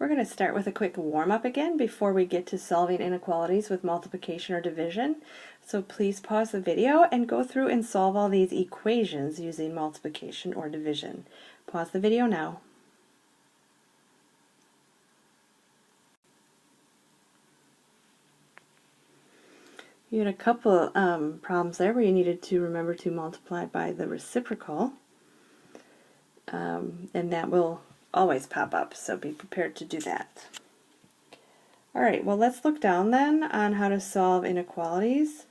We're going to start with a quick warm-up again before we get to solving inequalities with multiplication or division. So please pause the video and go through and solve all these equations using multiplication or division. Pause the video now. You had a couple problems there where you needed to remember to multiply by the reciprocal, and that will always pop up, so be prepared to do that. Alright, well, let's look down then on how to solve inequalities.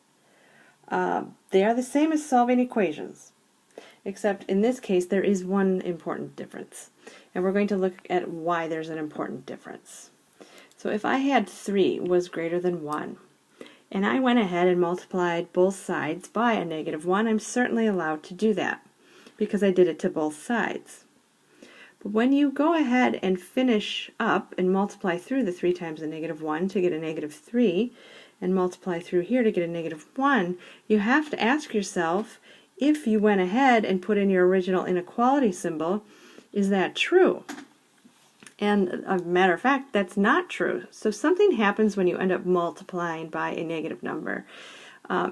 They are the same as solving equations, except in this case there is one important difference, and we're going to look at why there's an important difference. So if I had 3 was greater than 1, and I went ahead and multiplied both sides by a -1, I'm certainly allowed to do that because I did it to both sides. But when you go ahead and finish up and multiply through the 3 times the -1 to get a -3 and multiply through here to get a -1, you have to ask yourself, if you went ahead and put in your original inequality symbol, is that true? And a matter of fact, that's not true. So something happens when you end up multiplying by a negative number.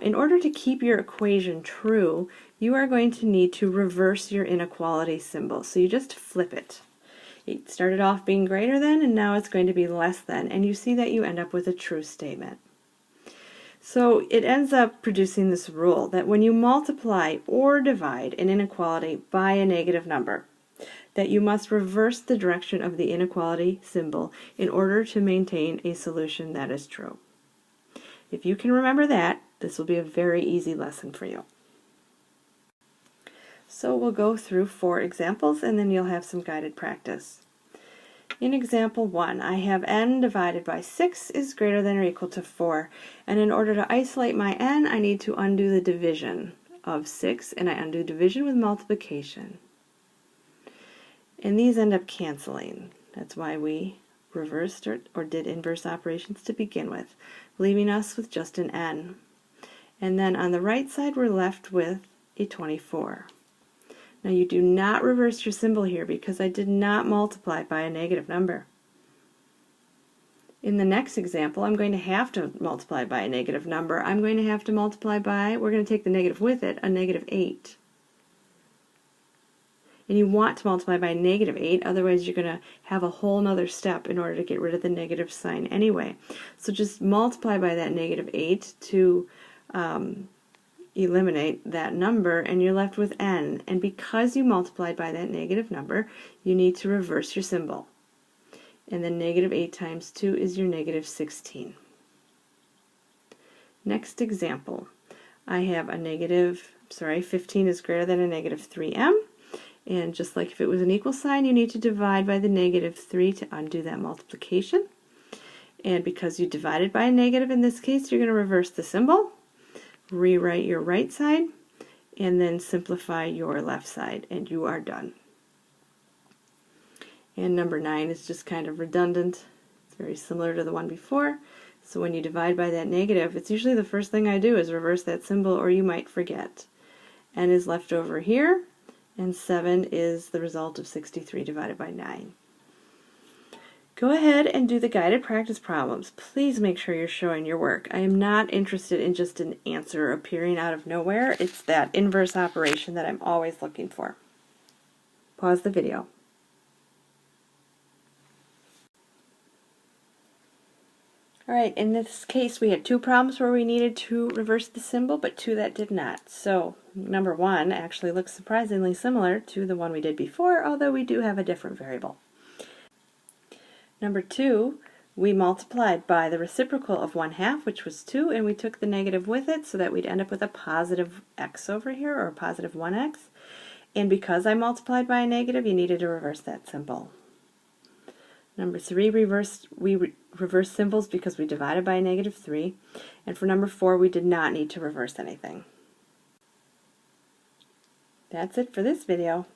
In order to keep your equation true, you are going to need to reverse your inequality symbol. So you just flip it. It started off being greater than, and now it's going to be less than, and you see that you end up with a true statement. So it ends up producing this rule that when you multiply or divide an inequality by a negative number, that you must reverse the direction of the inequality symbol in order to maintain a solution that is true. If you can remember that, this will be a very easy lesson for you. So we'll go through 4 examples and then you'll have some guided practice. In example 1, I have n divided by 6 is greater than or equal to 4. And in order to isolate my n, I need to undo the division of 6, and I undo division with multiplication. And these end up canceling. That's why we reversed or did inverse operations to begin with, leaving us with just an n. And then on the right side we're left with a 24. Now you do not reverse your symbol here because I did not multiply by a negative number. In the next example, I'm going to have to multiply by a negative number. I'm going to have to multiply by, we're going to take the negative with it, a -8. And you want to multiply by -8, otherwise you're going to have a whole nother step in order to get rid of the negative sign anyway. So just multiply by that -8 to eliminate that number, and you're left with n. And because you multiplied by that negative number, you need to reverse your symbol. And then -8 times 2 is your -16. Next example. I have a 15 is greater than a -3m. And just like if it was an equal sign, you need to divide by the -3 to undo that multiplication. And because you divided by a negative in this case, you're going to reverse the symbol, rewrite your right side, and then simplify your left side, and you are done. And number 9 is just kind of redundant. It's very similar to the one before. So when you divide by that negative, it's usually the first thing I do is reverse that symbol, or you might forget. N is left over here, and 7 is the result of 63 divided by 9. Go ahead and do the guided practice problems. Please make sure you're showing your work. I am not interested in just an answer appearing out of nowhere. It's that inverse operation that I'm always looking for. Pause the video. Alright, in this case we had 2 problems where we needed to reverse the symbol, but 2 that did not. So number 1 actually looks surprisingly similar to the one we did before, although we do have a different variable. Number 2, we multiplied by the reciprocal of 1/2, which was 2, and we took the negative with it so that we'd end up with a positive x over here, or a positive 1x. And because I multiplied by a negative, you needed to reverse that symbol. Number 3, we reversed symbols because we divided by a -3. And for number 4, we did not need to reverse anything. That's it for this video.